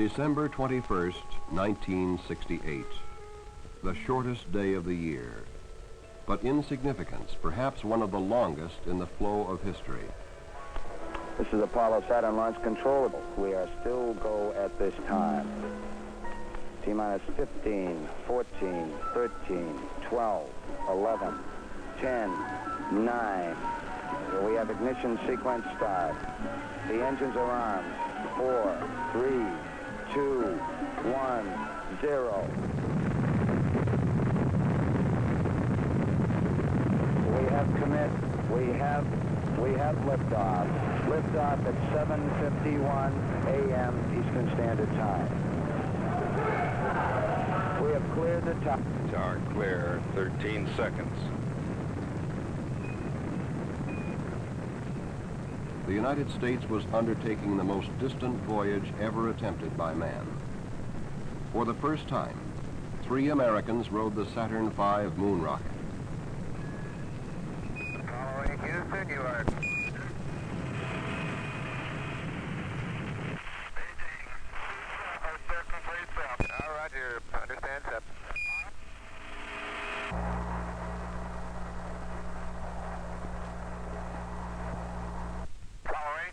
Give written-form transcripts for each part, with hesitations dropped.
December 21st, 1968. The shortest day of the year, but in significance, perhaps one of the longest in the flow of history. This is Apollo Saturn Launch Control. We are still go at this time. T-minus 15, 14, 13, 12, 11, 10, 9. We have ignition sequence start. The engines are on. 4, 3, 2, 1, 0. We have commit. We have liftoff. Liftoff at 7:51 a.m. Eastern Standard Time. We have cleared the top. Tower clear, 13 seconds. The United States was undertaking the most distant voyage ever attempted by man. For the first time, 3 Americans rode the Saturn V moon rocket. Following Houston, you are... Roger, understand, sir. Apollo 8.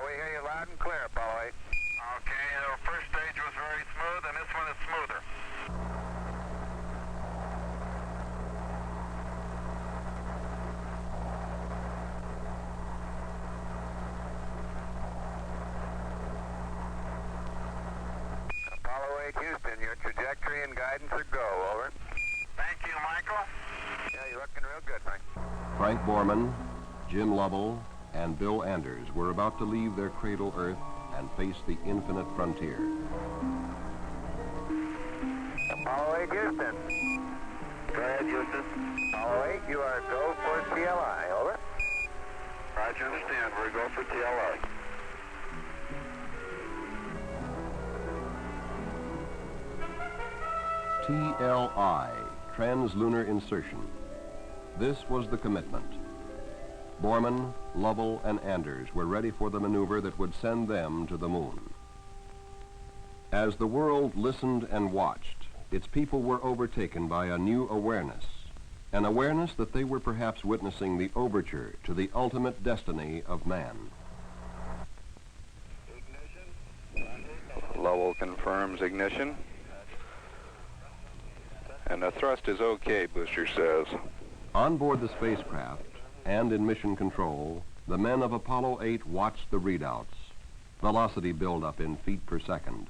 We hear you loud and clear, Apollo 8. Okay, the first stage was very smooth, and this one is smoother. Apollo 8 Houston, your trajectory and guidance are go, over. Thank you, Michael. Yeah, you're looking real good, Frank. Frank Borman, Jim Lovell, and Bill Anders were about to leave their cradle Earth and face the infinite frontier. Apollo 8 Houston. Go ahead, Houston. Apollo 8, you are go for TLI, over. Roger, understand. We're go for TLI. TLI, Translunar Insertion. This was the commitment. Borman, Lovell, and Anders were ready for the maneuver that would send them to the moon. As the world listened and watched, its people were overtaken by a new awareness, an awareness that they were perhaps witnessing the overture to the ultimate destiny of man. Lovell confirms ignition. And the thrust is okay, booster says. On board the spacecraft and in mission control, the men of Apollo 8 watched the readouts. Velocity buildup in feet per second.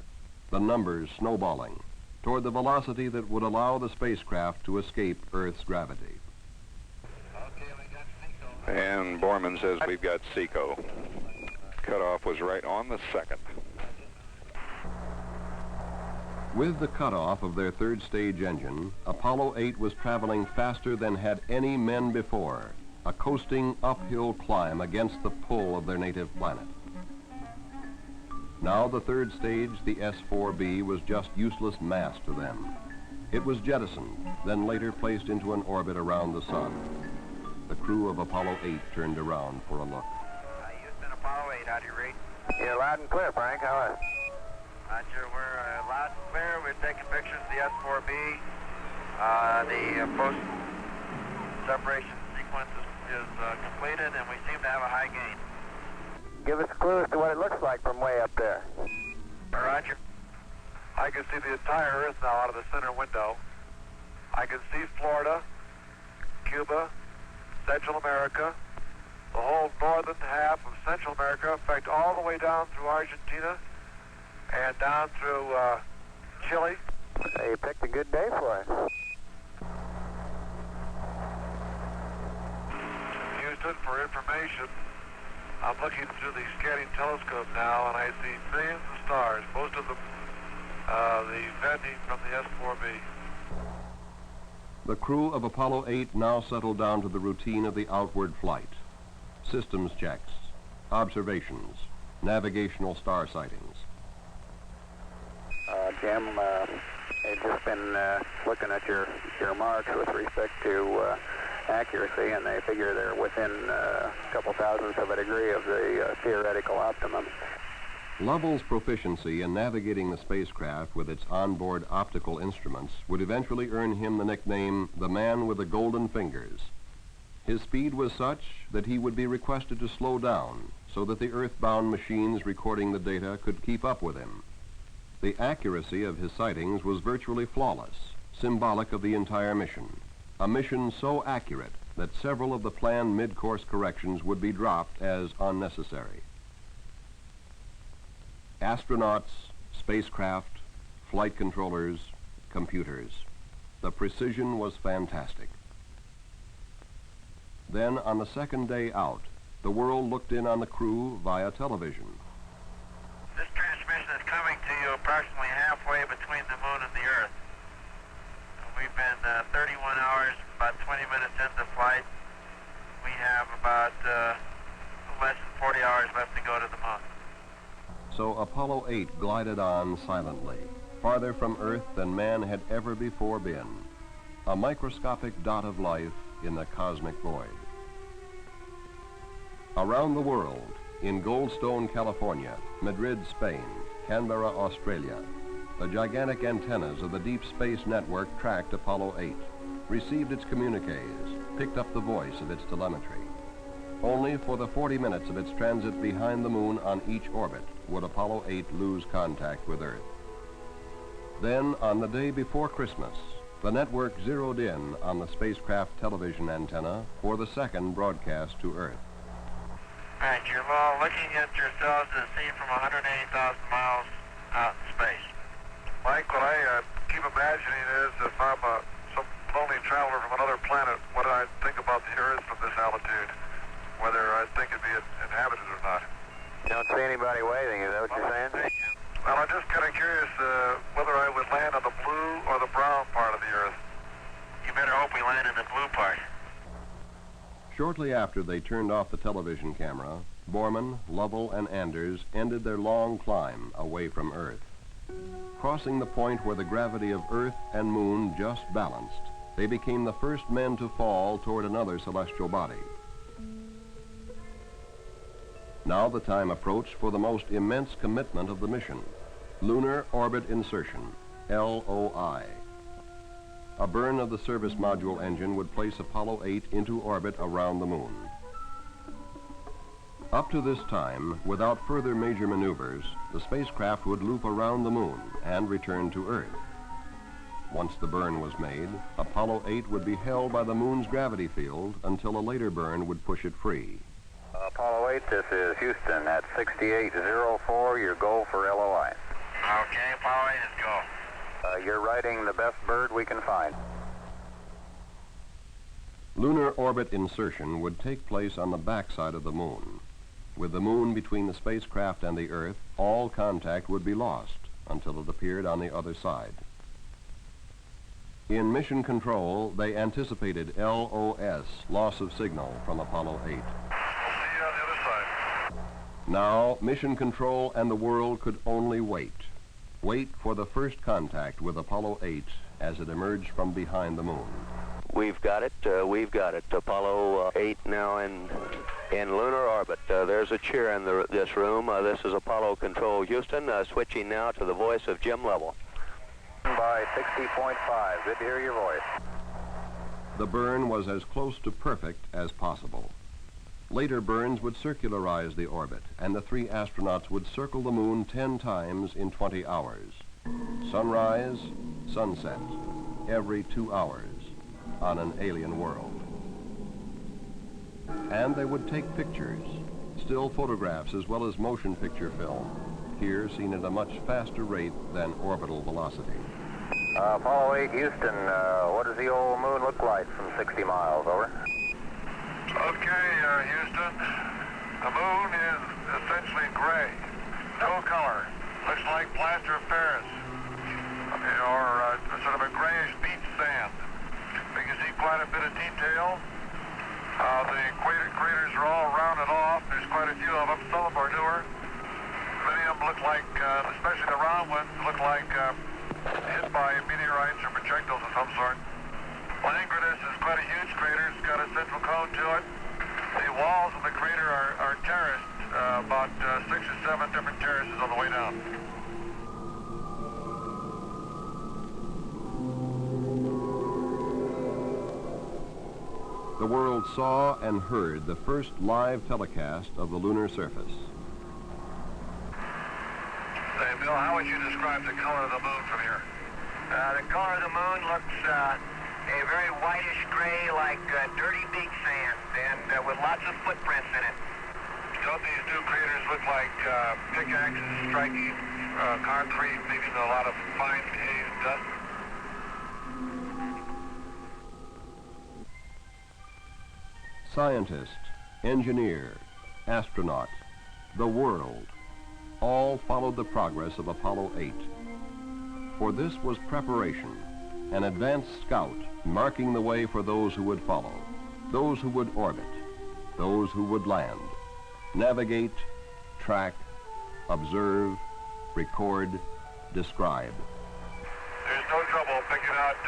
The numbers snowballing toward the velocity that would allow the spacecraft to escape Earth's gravity. And Borman says we've got SECO. Cutoff was right on the second. With the cutoff of their third stage engine, Apollo 8 was traveling faster than had any men before, a coasting uphill climb against the pull of their native planet. Now the third stage, the S-4B, was just useless mass to them. It was jettisoned, then later placed into an orbit around the sun. The crew of Apollo 8 turned around for a look. Houston, Apollo 8, how do you read? You're loud and clear, Frank. How are you? Roger, we're loud and clear. We're taking pictures of the S-4B. The post-separation sequence is completed, and we seem to have a high gain. Give us a clue as to what it looks like from way up there. Roger. I can see the entire Earth now out of the center window. I can see Florida, Cuba, Central America, the whole northern half of Central America, in fact, all the way down through Argentina and down through Chile. So you picked a good day for it. Houston, for information, I'm looking through the scanning telescope now, and I see millions of stars, most of them venting from the S-4B. The crew of Apollo 8 now settled down to the routine of the outward flight. Systems checks, observations, navigational star sightings. Jim, I've just been looking at your marks with respect to accuracy, and they figure they're within a couple thousandths of a degree of the theoretical optimum. Lovell's proficiency in navigating the spacecraft with its onboard optical instruments would eventually earn him the nickname the man with the golden fingers. His speed was such that he would be requested to slow down so that the earthbound machines recording the data could keep up with him. The accuracy of his sightings was virtually flawless, symbolic of the entire mission. A mission so accurate that several of the planned mid-course corrections would be dropped as unnecessary. Astronauts, spacecraft, flight controllers, computers. The precision was fantastic. Then, on the second day out, the world looked in on the crew via television. This transmission is coming to you approximately halfway between the moon and the Earth. We've been 31 hours, about 20 minutes into flight. We have about less than 40 hours left to go to the moon. So Apollo 8 glided on silently, farther from Earth than man had ever before been, a microscopic dot of life in the cosmic void. Around the world, in Goldstone, California, Madrid, Spain, Canberra, Australia, the gigantic antennas of the Deep Space Network tracked Apollo 8, received its communiques, picked up the voice of its telemetry. Only for the 40 minutes of its transit behind the moon on each orbit would Apollo 8 lose contact with Earth. Then, on the day before Christmas, the network zeroed in on the spacecraft television antenna for the second broadcast to Earth. All right, you're all looking at yourselves as seen from 180,000 miles out in space. Mike, what I keep imagining is if I'm some lonely traveler from another planet, what do I think about the Earth from this altitude? Whether I think it'd be inhabited or not. You don't see anybody waving, is that what you're saying? Well, I'm just kind of curious whether I would land on the blue or the brown part of the Earth. You better hope we land in the blue part. Shortly after they turned off the television camera, Borman, Lovell, and Anders ended their long climb away from Earth. Crossing the point where the gravity of Earth and Moon just balanced, they became the first men to fall toward another celestial body. Now the time approached for the most immense commitment of the mission, Lunar Orbit Insertion, LOI. A burn of the service module engine would place Apollo 8 into orbit around the moon. Up to this time, without further major maneuvers, the spacecraft would loop around the moon and return to Earth. Once the burn was made, Apollo 8 would be held by the moon's gravity field until a later burn would push it free. Apollo 8, this is Houston at 6804, your go for LOI. Okay, Apollo 8 is go. You're riding the best bird we can find. Lunar orbit insertion would take place on the backside of the moon. With the moon between the spacecraft and the Earth, all contact would be lost until it appeared on the other side. In mission control, they anticipated LOS, loss of signal, from Apollo 8. We'll see you on the other side. Now, mission control and the world could only wait. Wait for the first contact with Apollo 8 as it emerged from behind the moon. We've got it. Apollo 8 now in lunar orbit. There's a cheer in this room. This is Apollo Control Houston, switching now to the voice of Jim Lovell. By 60.5, good to hear your voice. The burn was as close to perfect as possible. Later burns would circularize the orbit, and the three astronauts would circle the moon 10 times in 20 hours. Sunrise, sunset, every 2 hours on an alien world. And they would take pictures, still photographs as well as motion picture film, here seen at a much faster rate than orbital velocity. Apollo 8, Houston, what does the old moon look like from 60 miles, over? Okay, Houston. The moon is essentially gray. No color. Looks like plaster of Paris. Or sort of a grayish beach sand. We can see quite a bit of detail. The craters are all rounded off. There's quite a few of them. Some of them are newer. Many of them look like, especially the round ones, look like hit by meteorites or projectiles of some sort. Langrenus is quite a huge crater. It's got a central cone to it. The walls of the crater are terraced about 6 or 7 different terraces on the way down. The world saw and heard the first live telecast of the lunar surface. Hey, Bill, how would you describe the color of the moon from here? The color of the moon looks a very whitish gray, like dirty beach sand, and with lots of footprints in it. Don't these new craters look like pickaxes striking concrete, leaving a lot of fine haze dust? Scientist, engineer, astronaut, the world, all followed the progress of Apollo 8. For this was preparation, an advanced scout marking the way for those who would follow, those who would orbit, those who would land, navigate, track, observe, record, describe. There's no trouble picking out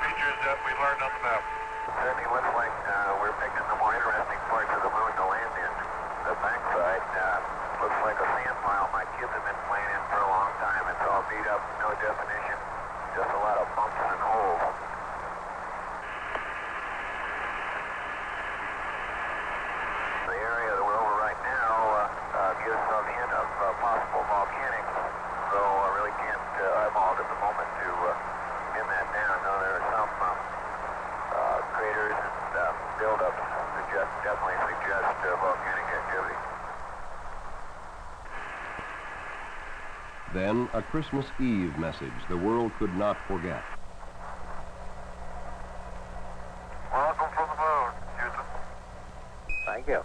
features that we learned on the map. Certainly looks like we're picking the more interesting parts of the moon to land in. The backside looks like a sand pile my kids have been playing in for a long time. It's all beat up, no definition, just a lot of bumps and holes. The area that we're over right now gives some hint of possible volcanic, though I really can't eyeball it at the moment to pin that down. No, there are some craters and buildups definitely suggest volcanic activity. Then a Christmas Eve message the world could not forget. Welcome from the moon, Houston. Thank you.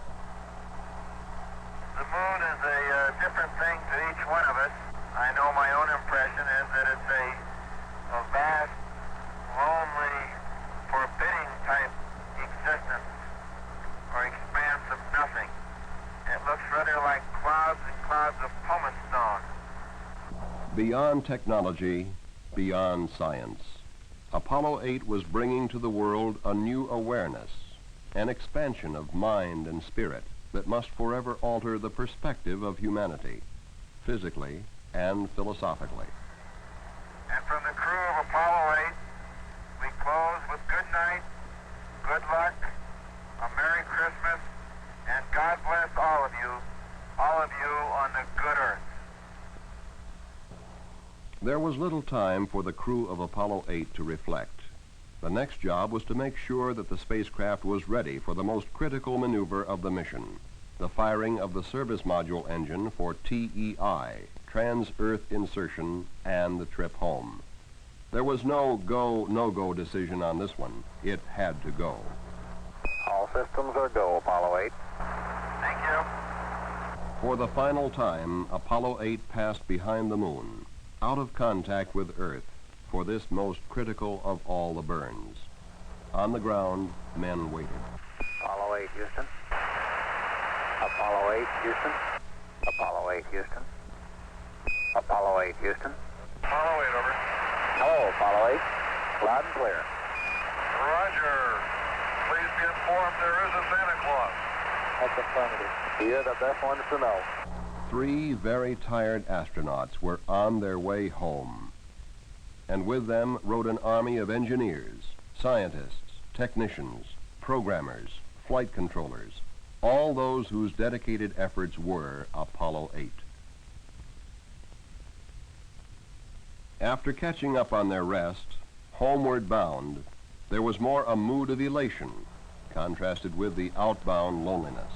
The moon is a different thing to each one of us. I know my own impression is that it's a vast, lonely, forbidding type existence or expanse of nothing. It looks rather like clouds and clouds of pumice stone. Beyond technology, beyond science, Apollo 8 was bringing to the world a new awareness, an expansion of mind and spirit that must forever alter the perspective of humanity, physically and philosophically. And from the crew of Apollo 8, we close with good night, good luck, a Merry Christmas, and God bless all of you on the good earth. There was little time for the crew of Apollo 8 to reflect. The next job was to make sure that the spacecraft was ready for the most critical maneuver of the mission, the firing of the service module engine for TEI, trans-Earth insertion, and the trip home. There was no go, no-go decision on this one. It had to go. All systems are go, Apollo 8. Thank you. For the final time, Apollo 8 passed behind the moon, out of contact with Earth, for this most critical of all the burns. On the ground, men waited. Apollo 8, Houston. Apollo 8, Houston. Apollo 8, Houston. Apollo 8, Houston. Apollo 8, over. Hello, Apollo 8. Loud and clear. Roger. Please be informed there is a Santa Claus. That's affirmative. You're the best ones to know. 3 very tired astronauts were on their way home. And with them rode an army of engineers, scientists, technicians, programmers, flight controllers, all those whose dedicated efforts were Apollo 8. After catching up on their rest, homeward bound, there was more a mood of elation, contrasted with the outbound loneliness.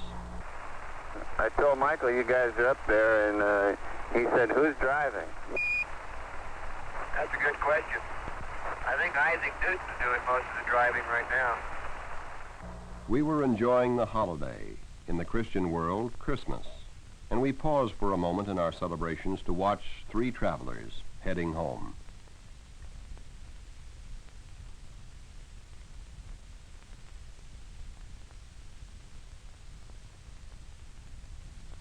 I told Michael you guys are up there, and he said, who's driving? That's a good question. I think Isaac Newton's doing most of the driving right now. We were enjoying the holiday, in the Christian world, Christmas, and we paused for a moment in our celebrations to watch 3 travelers heading home.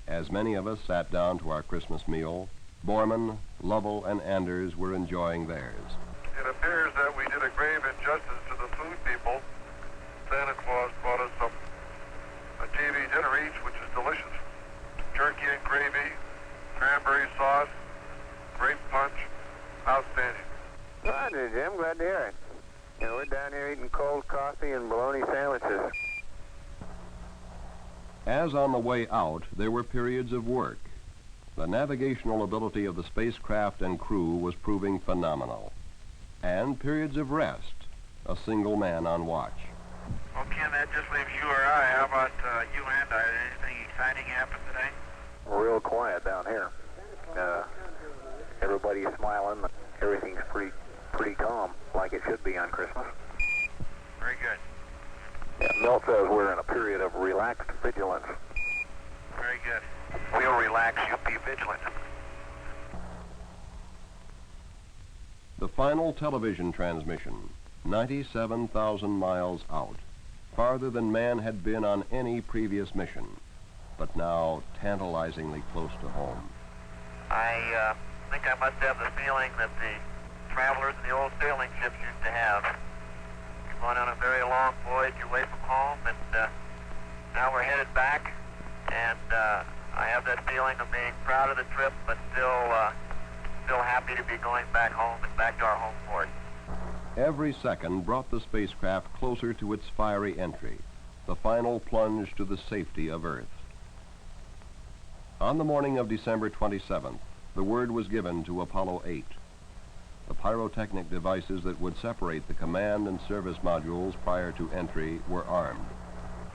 As many of us sat down to our Christmas meal, Borman, Lovell, and Anders were enjoying theirs. It appears that we did a grave injustice to the food people. Santa Claus brought us a TV dinner each, which is delicious. Church down here eating cold coffee and bologna sandwiches. As on the way out, there were periods of work. The navigational ability of the spacecraft and crew was proving phenomenal. And periods of rest, a single man on watch. Well, Ken, that just leaves you or I. How about you and I? Anything exciting happen today? Real quiet down here. Everybody's smiling. Everything's pretty calm, like it should be on Christmas. Very good. Yeah, Milt says we're in a period of relaxed vigilance. Very good. We'll relax, you be vigilant. The final television transmission, 97,000 miles out, farther than man had been on any previous mission, but now tantalizingly close to home. I think I must have the feeling that the travelers in the old sailing ships used to have. You're going on a very long voyage away from home, and now we're headed back, and I have that feeling of being proud of the trip, but still happy to be going back home and back to our home port. Every second brought the spacecraft closer to its fiery entry, the final plunge to the safety of Earth. On the morning of December 27th, the word was given to Apollo 8. The pyrotechnic devices that would separate the command and service modules prior to entry were armed.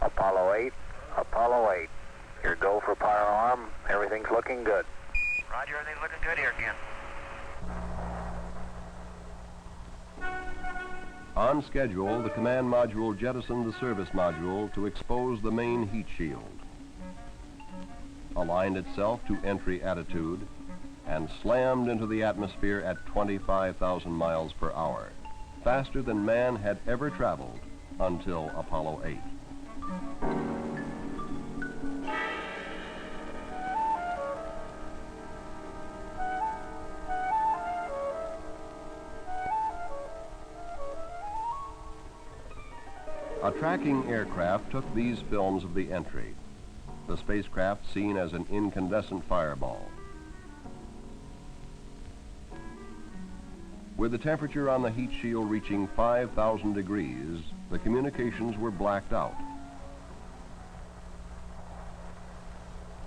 Apollo 8, Apollo 8. Your go for pyro arm. Everything's looking good. Roger, everything's looking good here, Ken. On schedule, the command module jettisoned the service module to expose the main heat shield, aligned itself to entry attitude, and slammed into the atmosphere at 25,000 miles per hour, faster than man had ever traveled until Apollo 8. A tracking aircraft took these films of the entry, the spacecraft seen as an incandescent fireball. With the temperature on the heat shield reaching 5,000 degrees, the communications were blacked out.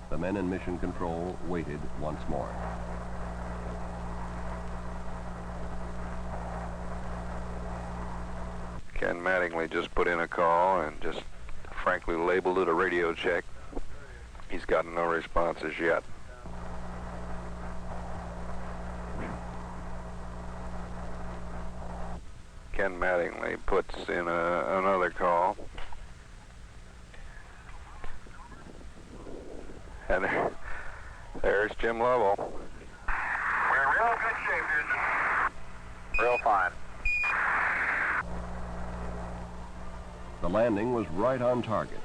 The men in mission control waited once more. Ken Mattingly just put in a call and just frankly labeled it a radio check. He's gotten no responses yet. Ken Mattingly puts in another call. And there's Jim Lovell. We're in real good shape, Houston. Real fine. The landing was right on target.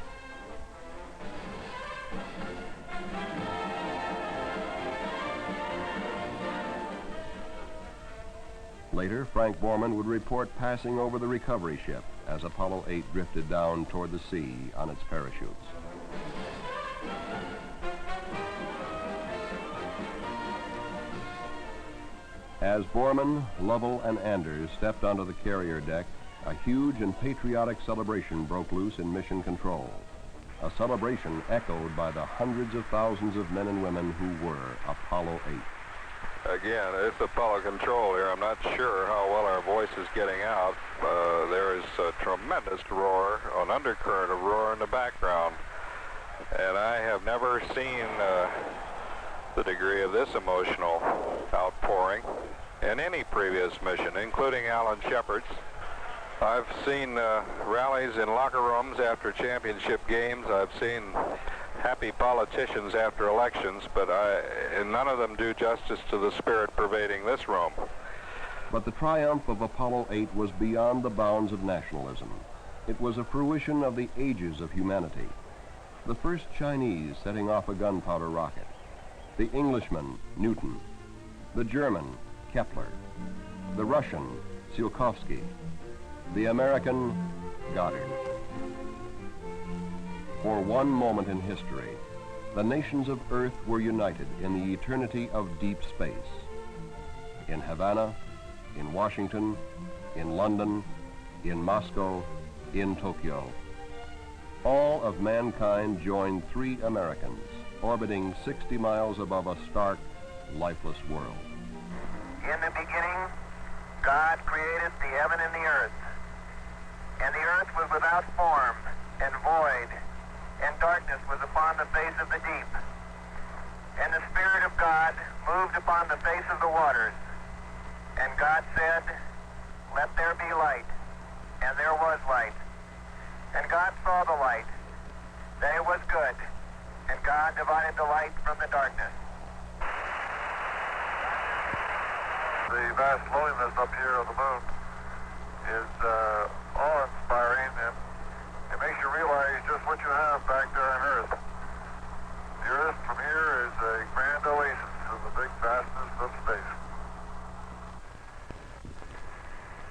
Later, Frank Borman would report passing over the recovery ship as Apollo 8 drifted down toward the sea on its parachutes. As Borman, Lovell, and Anders stepped onto the carrier deck, a huge and patriotic celebration broke loose in Mission Control. A celebration echoed by the hundreds of thousands of men and women who were Apollo 8. Again, it's Apollo Control here. I'm not sure how well our voice is getting out. There is a tremendous roar, an undercurrent of roar in the background. And I have never seen the degree of this emotional outpouring in any previous mission, including Alan Shepard's. I've seen rallies in locker rooms after championship games. I've seen happy politicians after elections, but none of them do justice to the spirit pervading this room. But the triumph of Apollo 8 was beyond the bounds of nationalism. It was a fruition of the ages of humanity. The first Chinese setting off a gunpowder rocket, the Englishman, Newton, the German, Kepler, the Russian, Tsiolkovsky, the American, Goddard. For one moment in history, the nations of Earth were united in the eternity of deep space. In Havana, in Washington, in London, in Moscow, in Tokyo. All of mankind joined 3 Americans, orbiting 60 miles above a stark, lifeless world. In the beginning, God created the heaven and the earth. And the earth was without form and void, and darkness was upon the face of the deep. And the Spirit of God moved upon the face of the waters. And God said, "Let there be light." And there was light. And God saw the light, that it was good. And God divided the light from the darkness. The vast loneliness up here on the moon is awe-inspiring, and it makes you realize just what you have back there on Earth. The Earth from here is a grand oasis in the big vastness of space.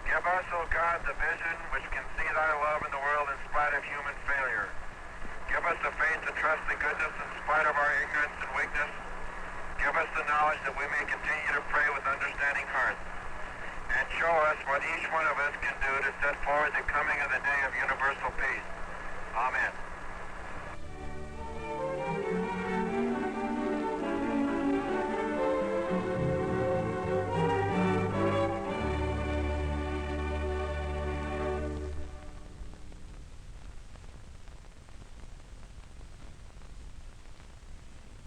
Give us, O God, the vision which can see thy love in the world in spite of human failure. Give us the faith to trust the goodness in spite of our ignorance and weakness. Give us the knowledge that we may continue to pray with understanding hearts. And show us what each one of us can do to set forward the coming of the day of universal peace. Amen.